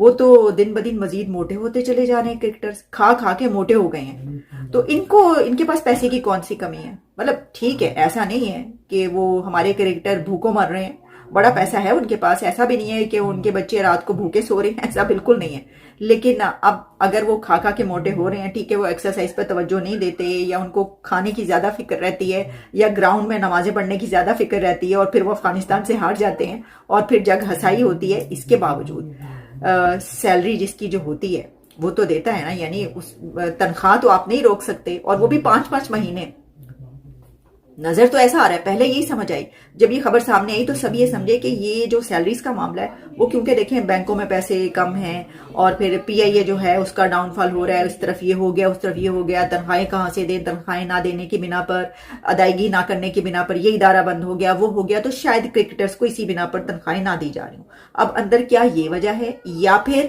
وہ تو دن بدن مزید موٹے ہوتے چلے جا رہے ہیں کرکٹرز، کھا کھا کے موٹے ہو گئے ہیں. تو ان کے پاس پیسے کی کون سی کمی ہے؟ مطلب ٹھیک ہے، ایسا نہیں ہے کہ وہ ہمارے کرکٹر بھوکوں مر رہے ہیں، بڑا پیسہ ہے ان کے پاس، ایسا بھی نہیں ہے کہ ان کے بچے رات کو بھوکے سو رہے ہیں، ایسا بالکل نہیں ہے. لیکن اب اگر وہ کھا کھا کے موٹے ہو رہے ہیں، ٹھیک ہے، وہ ایکسرسائز پر توجہ نہیں دیتے، یا ان کو کھانے کی زیادہ فکر رہتی ہے، یا گراؤنڈ میں نمازیں پڑھنے کی زیادہ فکر رہتی ہے، اور پھر وہ افغانستان سے ہار جاتے ہیں اور پھر جگ ہسائی ہوتی ہے. اس کے باوجود سیلری جس کی جو ہوتی ہے وہ تو دیتا ہے نا. یعنی اس تنخواہ تو آپ نہیں روک سکتے، اور وہ بھی 5-5 مہینے. نظر تو ایسا آ رہا ہے، پہلے یہی سمجھ آئی جب یہ خبر سامنے آئی تو سب یہ سمجھے کہ یہ جو سیلریز کا معاملہ ہے وہ کیونکہ دیکھیں بینکوں میں پیسے کم ہیں، اور پھر پی آئی اے جو ہے اس کا ڈاؤن فال ہو رہا ہے، اس طرف یہ ہو گیا اس طرف یہ ہو گیا، تنخواہیں کہاں سے دیں، تنخواہیں نہ دینے کی بنا پر، ادائیگی نہ کرنے کی بنا پر یہ ادارہ بند ہو گیا وہ ہو گیا، تو شاید کرکٹرز کو اسی بنا پر تنخواہیں نہ دی جا رہی ہوں. اب اندر کیا یہ وجہ ہے، یا پھر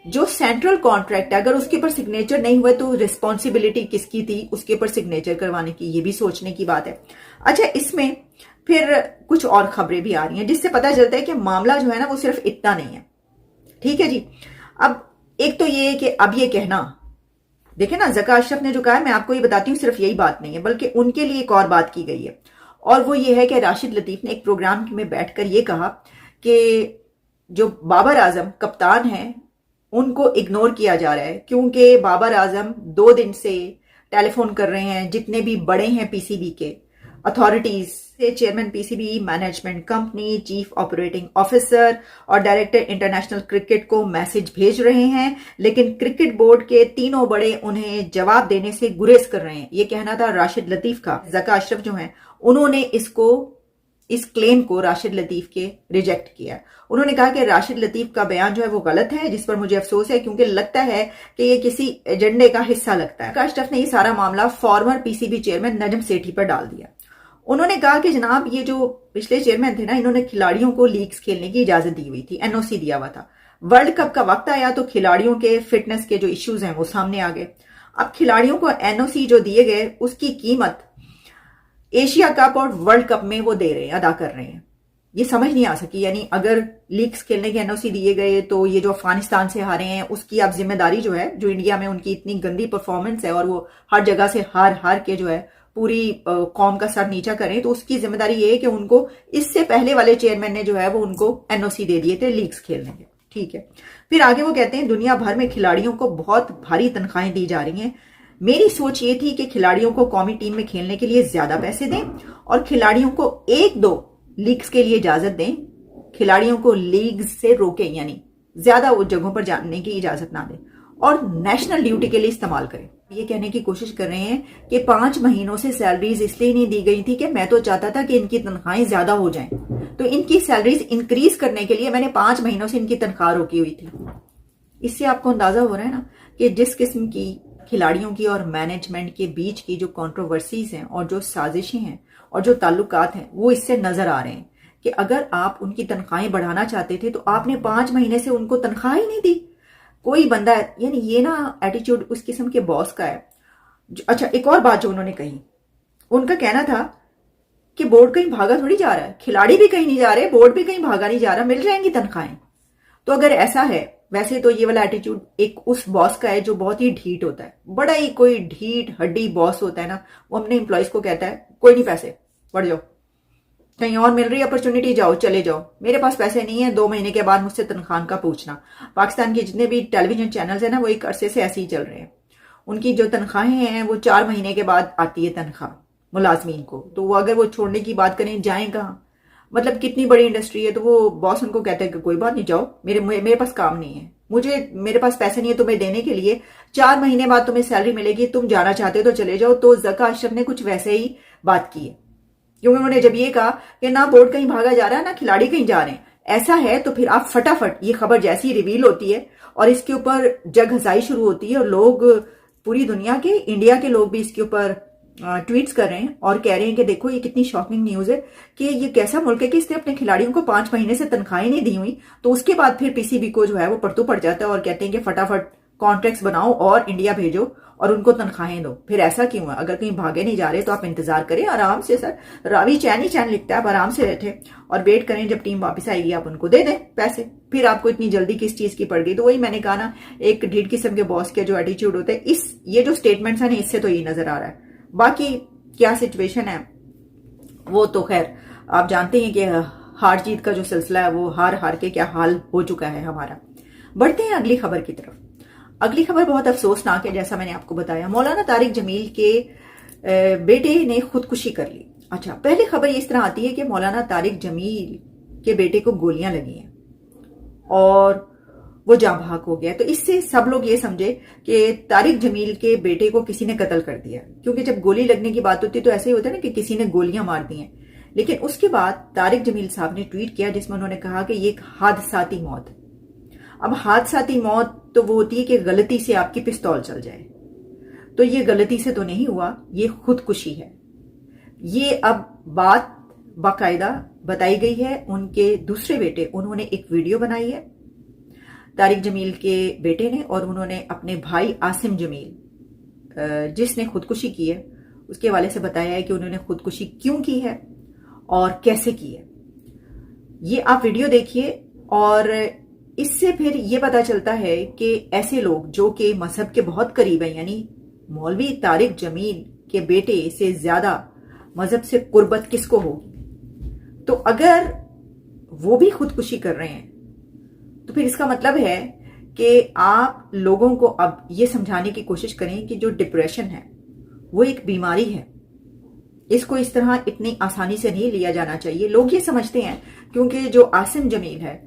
جو سینٹرل کانٹریکٹ ہے اگر اس کے اوپر سگنیچر نہیں ہوئے تو ریسپانسبلٹی کس کی تھی اس کے اوپر سگنیچر کروانے کی؟ یہ بھی سوچنے کی بات ہے. اچھا، اس میں پھر کچھ اور خبریں بھی آ رہی ہیں جس سے پتہ چلتا ہے کہ معاملہ جو ہے نا وہ صرف اتنا نہیں ہے. ٹھیک ہے جی. اب ایک تو یہ کہ اب یہ کہنا، دیکھیں نا ذکا اشرف نے جو کہا ہے، میں آپ کو یہ بتاتی ہوں، صرف یہی بات نہیں ہے بلکہ ان کے لیے ایک اور بات کی گئی ہے، اور وہ یہ ہے کہ راشد لطیف نے ایک پروگرام میں بیٹھ کر یہ کہا کہ جو بابر اعظم کپتان ہیں ان کو اگنور کیا جا رہا ہے، کیونکہ بابر اعظم 2 دن سے ٹیلی فون کر رہے ہیں جتنے بھی بڑے ہیں پی سی بی کے اتھارٹیز سے، chairman P C B, management company, chief operating officer اور ڈائریکٹر انٹرنیشنل کرکٹ کو میسج بھیج رہے ہیں، لیکن کرکٹ بورڈ کے تینوں بڑے انہیں جواب دینے سے گریز کر رہے ہیں. یہ کہنا تھا راشد لطیف کا. ذکا اشرف جو ہیں انہوں نے اس کلیم کو راشد لطیف کے ریجیکٹ کیا. انہوں نے کہا کہ راشد لطیف کا بیان جو ہے وہ غلط ہے، جس پر مجھے افسوس ہے کیونکہ لگتا ہے کہ یہ کسی ایجنڈے کا حصہ لگتا ہے. ذکا اشرف نے یہ سارا معاملہ farmer P C be chairman Najam Sethi پر ڈال دیا. انہوں نے کہا کہ جناب یہ جو پچھلے چیئرمین تھے نا، انہوں نے کھلاڑیوں کو لیگز کھیلنے کی اجازت دی ہوئی تھی، این او سی دیا ہوا تھا. ورلڈ کپ کا وقت آیا تو کھلاڑیوں کے فٹنس کے جو ایشوز ہیں وہ سامنے آ گئے. اب کھلاڑیوں کو این او سی جو دیے گئے اس کی قیمت ایشیا کپ اور ورلڈ کپ میں وہ دے رہے ہیں، ادا کر رہے ہیں. یہ سمجھ نہیں آ سکی. یعنی اگر لیگز کھیلنے کے این او سی دیے گئے تو یہ جو افغانستان سے ہارے ہیں اس کی اب ذمہ داری جو ہے، جو انڈیا میں ان کی اتنی گندی پرفارمنس ہے اور وہ ہر جگہ سے ہار کے جو ہے پوری قوم کا سر نیچا کریں، تو اس کی ذمہ داری یہ ہے کہ ان کو اس سے پہلے والے چیئرمین نے جو ہے وہ ان کو این او سی دے دیے تھے لیگز کھیلنے کے. ٹھیک ہے. پھر آگے وہ کہتے ہیں دنیا بھر میں کھلاڑیوں کو بہت بھاری تنخواہیں دی جا رہی ہیں. میری سوچ یہ تھی کہ کھلاڑیوں کو قومی ٹیم میں کھیلنے کے لیے زیادہ پیسے دیں اور کھلاڑیوں کو 1-2 لیگز کے لیے اجازت دیں، کھلاڑیوں کو لیگز سے روکیں، یعنی زیادہ وہ جگہوں پر جانے کی اجازت نہ دیں، اور نیشنل ڈیوٹی کے لیے استعمال کریں. یہ کہنے کی کوشش کر رہے ہیں کہ 5 مہینوں سے سیلریز اس لیے نہیں دی گئی تھی کہ میں تو چاہتا تھا کہ ان کی تنخواہیں زیادہ ہو جائیں، تو ان کی سیلریز انکریز کرنے کے لیے میں نے 5 مہینوں سے ان کی تنخواہ روکی ہوئی تھی. اس سے آپ کو اندازہ ہو رہا ہے نا کہ جس قسم کی کھلاڑیوں کی اور مینجمنٹ کے بیچ کی جو کنٹروورسیز ہیں اور جو سازشیں ہیں اور جو تعلقات ہیں وہ اس سے نظر آ رہے ہیں کہ اگر آپ ان کی تنخواہیں بڑھانا چاہتے تھے تو آپ نے 5 مہینے سے ان کو تنخواہ ہی نہیں دی. کوئی بندہ یعنی یہ نا ایٹیچیوڈ اس قسم کے باس کا ہے. اچھا، ایک اور بات جو انہوں نے کہی، ان کا کہنا تھا کہ بورڈ کہیں بھاگا تھوڑی جا رہا ہے، کھلاڑی بھی کہیں نہیں جا رہے، بورڈ بھی کہیں بھاگا نہیں جا رہا، مل جائیں گی تنخواہیں. تو اگر ایسا ہے، ویسے تو یہ والا ایٹیچیوڈ ایک اس باس کا ہے جو بہت ہی ڈھیٹ ہوتا ہے، بڑا ہی کوئی ڈھیٹ ہڈی باس ہوتا ہے نا، وہ اپنے امپلائیز کو کہتا ہے کوئی نہیں، پیسے بڑھ جاؤ، کہیں اور مل رہی اپرچونٹی، جاؤ چلے جاؤ، میرے پاس پیسے نہیں ہیں، 2 مہینے کے بعد مجھ سے تنخواہ کا پوچھنا. پاکستان کے جتنے بھی ٹیلی ویژن چینلز ہیں نا وہ ایک عرصے سے ایسے ہی چل رہے ہیں. ان کی جو تنخواہیں ہیں وہ 4 مہینے کے بعد آتی ہے تنخواہ ملازمین کو. تو وہ اگر وہ چھوڑنے کی بات کریں جائیں کہاں؟ مطلب کتنی بڑی انڈسٹری ہے. تو وہ باس ان کو کہتے ہیں کہ کوئی بات نہیں، جاؤ، میرے پاس کام نہیں ہے، میرے پاس پیسے نہیں ہے تمہیں دینے کے لیے، 4 مہینے بعد تمہیں سیلری ملے گی، تم جانا چاہتے ہو تو چلے جاؤ. تو ذکا اشرف نے کچھ ویسے ہی بات کی ہے، کیونکہ انہوں نے جب یہ کہا کہ نہ بورڈ کہیں بھاگا جا رہا ہے نہ کھلاڑی کہیں جا رہے ہیں، ایسا ہے تو پھر آپ فٹافٹ یہ خبر جیسی ریویل ہوتی ہے اور اس کے اوپر جگ ہزائی شروع ہوتی ہے اور لوگ پوری دنیا کے، انڈیا کے لوگ بھی اس کے اوپر ٹویٹس کر رہے ہیں اور کہہ رہے ہیں کہ دیکھو یہ کتنی شاکنگ نیوز ہے کہ یہ کیسا ملک ہے کہ اس نے اپنے کھلاڑیوں کو 5 مہینے سے تنخواہیں نہیں دی ہوئی. تو اس کے بعد پھر پی سی بی کو جو ہے وہ پرتو پڑ جاتا ہے اور کہتے ہیں کہ فٹافٹ کانٹریکٹس بناؤ اور انڈیا بھیجو اور ان کو تنخواہیں دو. پھر ایسا کیوں ہے؟ اگر کہیں بھاگے نہیں جا رہے تو آپ انتظار کریں آرام سے. سر راوی چین لکھتا ہے، آپ آرام سے بیٹھے اور ویٹ کریں جب ٹیم واپس آئے گی، آپ ان کو دے دیں پیسے. پھر آپ کو اتنی جلدی کس چیز کی پڑ گئی؟ تو وہی میں نے کہا نا، ایک ڈھیٹ قسم کے باس کے جو ایٹیچیوڈ ہوتے ہیں، یہ جو سٹیٹمنٹس ہیں اس سے تو یہ نظر آ رہا ہے. باقی کیا سچویشن ہے وہ تو خیر آپ جانتے ہیں کہ ہار جیت کا جو سلسلہ ہے وہ ہار کے کیا حال ہو چکا ہے ہمارا. بڑھتے ہیں اگلی خبر کی طرف. اگلی خبر بہت افسوسناک ہے. جیسا میں نے آپ کو بتایا، مولانا طارق جمیل کے بیٹے نے خودکشی کر لی. اچھا، پہلی خبر اس طرح آتی ہے کہ مولانا طارق جمیل کے بیٹے کو گولیاں لگی ہیں اور وہ جاں بحق ہو گیا. تو اس سے سب لوگ یہ سمجھے کہ طارق جمیل کے بیٹے کو کسی نے قتل کر دیا، کیونکہ جب گولی لگنے کی بات ہوتی ہے تو ایسے ہی ہوتا ہے نا کہ کسی نے گولیاں مار دی ہیں. لیکن اس کے بعد طارق جمیل صاحب نے ٹویٹ کیا جس میں انہوں نے کہا کہ یہ ایک حادثاتی موت. اب حادثاتی موت تو وہ ہوتی ہے کہ غلطی سے آپ کی پستول چل جائے، تو یہ غلطی سے تو نہیں ہوا، یہ خودکشی ہے. یہ اب بات باقاعدہ بتائی گئی ہے. ان کے دوسرے بیٹے، انہوں نے ایک ویڈیو بنائی ہے طارق جمیل کے بیٹے نے، اور انہوں نے اپنے بھائی عاصم جمیل جس نے خودکشی کی ہے اس کے حوالے سے بتایا ہے کہ انہوں نے خودکشی کیوں کی ہے اور کیسے کی ہے. یہ آپ ویڈیو دیکھیے اور اس سے پھر یہ پتا چلتا ہے کہ ایسے لوگ جو کہ مذہب کے بہت قریب ہیں، یعنی مولوی طارق جمیل کے بیٹے سے زیادہ مذہب سے قربت کس کو ہوگی؟ تو اگر وہ بھی خودکشی کر رہے ہیں تو پھر اس کا مطلب ہے کہ آپ لوگوں کو اب یہ سمجھانے کی کوشش کریں کہ جو ڈپریشن ہے وہ ایک بیماری ہے. اس کو اس طرح اتنی آسانی سے نہیں لیا جانا چاہیے. لوگ یہ سمجھتے ہیں کیونکہ جو عاصم جمیل ہے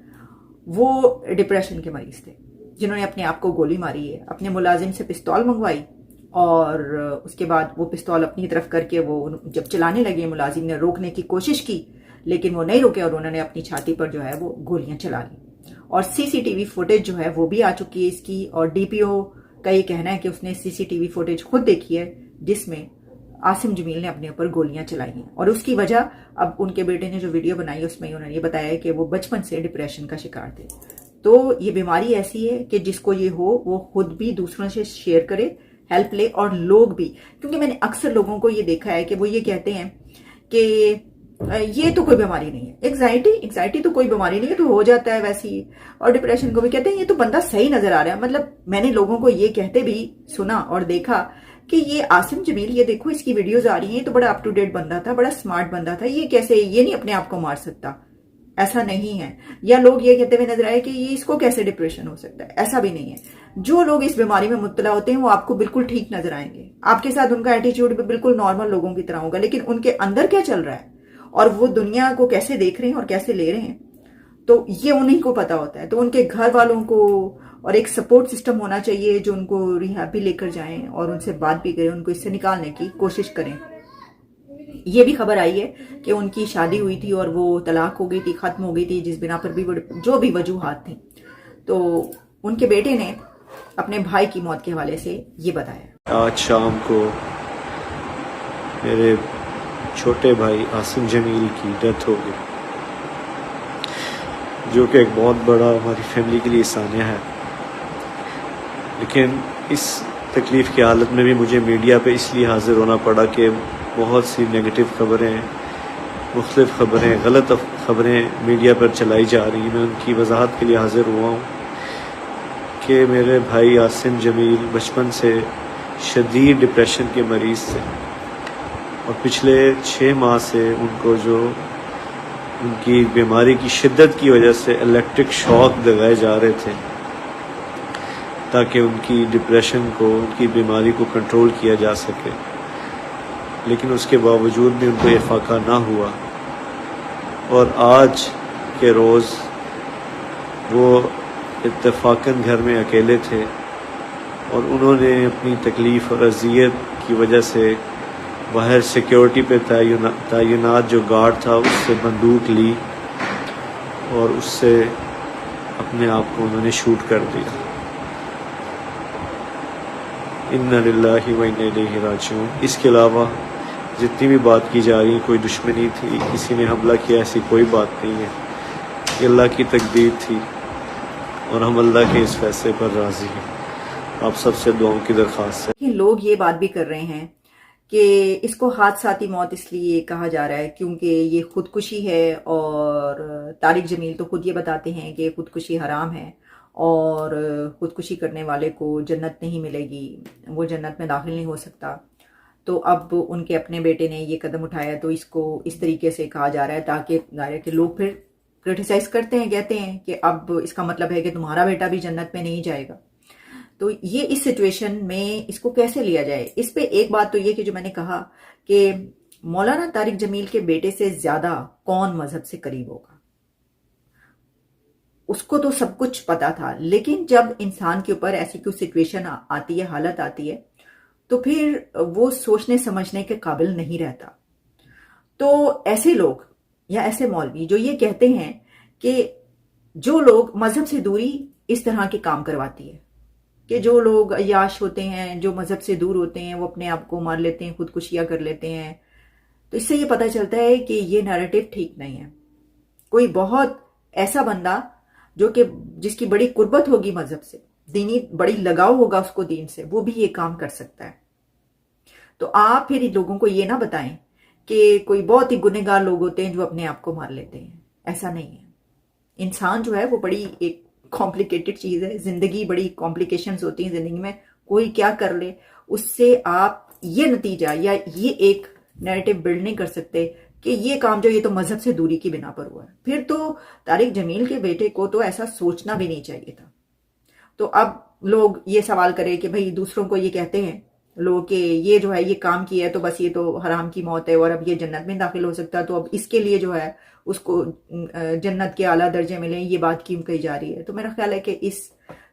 وہ ڈپریشن کے مریض تھے جنہوں نے اپنے آپ کو گولی ماری ہے، اپنے ملازم سے پستول منگوائی اور اس کے بعد وہ پستول اپنی طرف کر کے وہ جب چلانے لگے، ملازم نے روکنے کی کوشش کی لیکن وہ نہیں روکے اور انہوں نے اپنی چھاتی پر جو ہے وہ گولیاں چلا لی. اور سی سی ٹی وی فوٹیج جو ہے وہ بھی آ چکی ہے اس کی، اور ڈی پی او کا یہ کہنا ہے کہ اس نے سی سی ٹی وی فوٹیج خود دیکھی ہے جس میں عاصم جمیل نے اپنے اوپر گولیاں چلائی ہیں. اور اس کی وجہ اب ان کے بیٹے نے جو ویڈیو بنائی اس میں انہوں نے یہ بتایا ہے کہ وہ بچپن سے ڈپریشن کا شکار تھے. تو یہ بیماری ایسی ہے کہ جس کو یہ ہو وہ خود بھی دوسروں سے شیئر کرے، ہیلپ لے، اور لوگ بھی. کیونکہ میں نے اکثر لوگوں کو یہ دیکھا ہے کہ وہ یہ کہتے ہیں کہ یہ تو کوئی بیماری نہیں ہے، انگزائٹی تو کوئی بیماری نہیں ہے، تو ہو جاتا ہے ویسے ہی. اور ڈپریشن کو بھی کہتے ہیں یہ تو بندہ صحیح نظر آ رہا ہے. مطلب میں نے لوگوں کو یہ کہتے بھی سنا اور دیکھا کہ یہ عاصم جمیل، یہ دیکھو اس کی ویڈیوز آ رہی ہیں، یہ تو بڑا اپ ٹو ڈیٹ بندہ تھا، بڑا سمارٹ بندہ تھا، یہ کیسے، یہ نہیں اپنے آپ کو مار سکتا. ایسا نہیں ہے. یا لوگ یہ کہتے ہوئے نظر آئے کہ یہ اس کو کیسے ڈپریشن ہو سکتا ہے. ایسا بھی نہیں ہے. جو لوگ اس بیماری میں مبتلا ہوتے ہیں وہ آپ کو بالکل ٹھیک نظر آئیں گے، آپ کے ساتھ ان کا ایٹیچیوڈ بھی بالکل نارمل لوگوں کی طرح ہوگا، لیکن ان کے اندر کیا چل رہا ہے اور وہ دنیا کو کیسے دیکھ رہے ہیں اور کیسے لے رہے ہیں تو یہ انہیں کو پتا ہوتا ہے. تو ان کے گھر والوں کو اور ایک سپورٹ سسٹم ہونا چاہیے جو ان کو ریہیب بھی لے کر جائیں اور ان سے بات بھی کریں، ان کو اس سے نکالنے کی کوشش کریں. یہ بھی خبر آئی ہے کہ ان کی شادی ہوئی تھی اور وہ طلاق ہو گئی تھی، ختم ہو گئی تھی، جس بنا پر بھی جو بھی وجوہات تھیں. تو ان کے بیٹے نے اپنے بھائی کی موت کے حوالے سے یہ بتایا. آج شام کو میرے چھوٹے بھائی عاصم جمیل کی ڈیتھ ہو گئی، جو کہ ایک بہت بڑا ہماری فیملی کے لیے سانیہ ہے. لیکن اس تکلیف کی حالت میں بھی مجھے میڈیا پہ اس لیے حاضر ہونا پڑا کہ بہت سی نیگیٹو خبریں، مختلف خبریں، غلط خبریں میڈیا پر چلائی جا رہی ہیں. میں ان کی وضاحت کے لیے حاضر ہوا ہوں کہ میرے بھائی عاصم جمیل بچپن سے شدید ڈپریشن کے مریض تھے اور پچھلے 6 ماہ سے ان کو جو ان کی بیماری کی شدت کی وجہ سے الیکٹرک شاک لگائے جا رہے تھے تاکہ ان کی ڈپریشن کو، ان کی بیماری کو کنٹرول کیا جا سکے. لیکن اس کے باوجود بھی ان کو افاقہ نہ ہوا، اور آج کے روز وہ اتفاقاً گھر میں اکیلے تھے اور انہوں نے اپنی تکلیف اور اذیت کی وجہ سے باہر سیکیورٹی پہ تعینات جو گارڈ تھا اس سے بندوق لی اور اس سے اپنے آپ کو انہوں نے شوٹ کر دیا. انا للہ و انا الیہ راجعون. اس کے علاوہ جتنی بھی بات کی جا رہی ہے، کوئی دشمنی تھی، کسی نے حملہ کیا، ایسی کوئی بات نہیں ہے. یہ اللہ کی تقدیر تھی اور ہم اللہ کے اس فیصلے پر راضی ہیں. آپ سب سے دعاؤں کی درخواست ہے۔ لوگ یہ بات بھی کر رہے ہیں کہ اس کو حادثاتی موت اس لیے کہا جا رہا ہے کیونکہ یہ خودکشی ہے، اور طارق جمیل تو خود یہ بتاتے ہیں کہ خودکشی حرام ہے اور خودکشی کرنے والے کو جنت نہیں ملے گی، وہ جنت میں داخل نہیں ہو سکتا۔ تو اب ان کے اپنے بیٹے نے یہ قدم اٹھایا تو اس کو اس طریقے سے کہا جا رہا ہے تاکہ لوگ پھر کرٹیسائز کرتے ہیں، کہتے ہیں کہ اب اس کا مطلب ہے کہ تمہارا بیٹا بھی جنت میں نہیں جائے گا۔ تو یہ اس سچویشن میں اس کو کیسے لیا جائے؟ اس پہ ایک بات تو یہ کہ جو میں نے کہا کہ مولانا طارق جمیل کے بیٹے سے زیادہ کون مذہب سے قریب ہوگا؟ اس کو تو سب کچھ پتا تھا، لیکن جب انسان کے اوپر ایسی کوئی سچویشن آتی ہے، حالت آتی ہے، تو پھر وہ سوچنے سمجھنے کے قابل نہیں رہتا۔ تو ایسے لوگ یا ایسے مولوی جو یہ کہتے ہیں کہ جو لوگ مذہب سے دوری اس طرح کے کام کرواتی ہے، کہ جو لوگ عیاش ہوتے ہیں، جو مذہب سے دور ہوتے ہیں، وہ اپنے آپ کو مار لیتے ہیں، خودکشیاں کر لیتے ہیں، تو اس سے یہ پتہ چلتا ہے کہ یہ نیریٹو ٹھیک نہیں ہے۔ کوئی بہت ایسا بندہ جو کہ جس کی بڑی قربت ہوگی مذہب سے، دینی بڑی لگاؤ ہوگا اس کو دین سے، وہ بھی یہ کام کر سکتا ہے۔ تو آپ پھر لوگوں کو یہ نہ بتائیں کہ کوئی بہت ہی گنہگار لوگ ہوتے ہیں جو اپنے آپ کو مار لیتے ہیں، ایسا نہیں ہے۔ انسان جو ہے وہ بڑی ایک کمپلیکیٹڈ چیز ہے، زندگی بڑی کمپلیکیشنز ہوتی ہیں زندگی میں، کوئی کیا کر لے اس سے آپ یہ نتیجہ یا یہ ایک نیریٹو بلڈ نہیں کر سکتے کہ یہ کام جو یہ تو مذہب سے دوری کی بنا پر ہوا ہے۔ پھر تو طارق جمیل کے بیٹے کو تو ایسا سوچنا بھی نہیں چاہیے تھا۔ تو اب لوگ یہ سوال کرے کہ بھئی دوسروں کو یہ کہتے ہیں لوگ کہ یہ جو ہے یہ کام کیا ہے تو بس یہ تو حرام کی موت ہے اور اب یہ جنت میں داخل ہو سکتا، تو اب اس کے لیے جو ہے اس کو جنت کے اعلیٰ درجے ملیں، یہ بات کیوں کہی جا رہی ہے؟ تو میرا خیال ہے کہ اس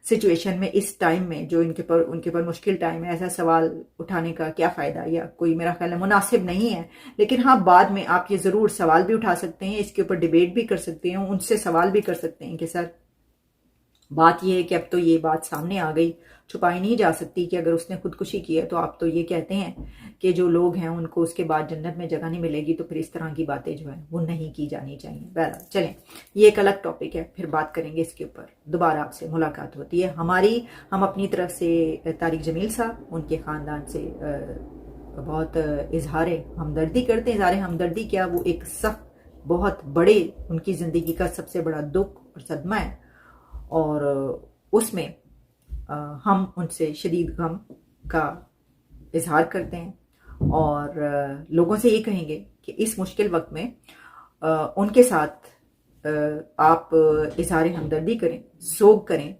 سچویشن میں، اس ٹائم میں جو ان کے پر مشکل ٹائم ہے، ایسا سوال اٹھانے کا کیا فائدہ، یا کوئی میرا خیال ہے مناسب نہیں ہے۔ لیکن ہاں بعد میں آپ یہ ضرور سوال بھی اٹھا سکتے ہیں، اس کے اوپر ڈیبیٹ بھی کر سکتے ہیں، ان سے سوال بھی کر سکتے ہیں کہ سر بات یہ ہے کہ اب تو یہ بات سامنے آ گئی، چھپائی نہیں جا سکتی کہ اگر اس نے خودکشی کی ہے تو آپ تو یہ کہتے ہیں کہ جو لوگ ہیں ان کو اس کے بعد جنت میں جگہ نہیں ملے گی، تو پھر اس طرح کی باتیں جو ہیں وہ نہیں کی جانی چاہیے۔ بہرحال چلیں، یہ ایک الگ ٹاپک ہے، پھر بات کریں گے اس کے اوپر، دوبارہ آپ سے ملاقات ہوتی ہے ہم اپنی طرف سے طارق جمیل صاحب، ان کے خاندان سے بہت اظہار ہمدردی کرتے ہیں۔ اظہار ہمدردی کیا، وہ ایک سخت بہت بڑے ان کی زندگی کا سب سے بڑا دکھ اور صدمہ ہے، اور اس میں ہم ان سے شدید غم کا اظہار کرتے ہیں، اور لوگوں سے یہ کہیں گے کہ اس مشکل وقت میں ان کے ساتھ آپ اظہار ہمدردی کریں، سوگ کریں،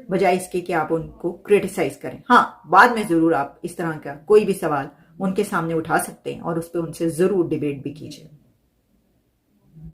بجائے اس کے کہ آپ ان کو کرٹیسائز کریں۔ ہاں بعد میں ضرور آپ اس طرح کا کوئی بھی سوال ان کے سامنے اٹھا سکتے ہیں اور اس پہ ان سے ضرور ڈیبیٹ بھی کیجیے۔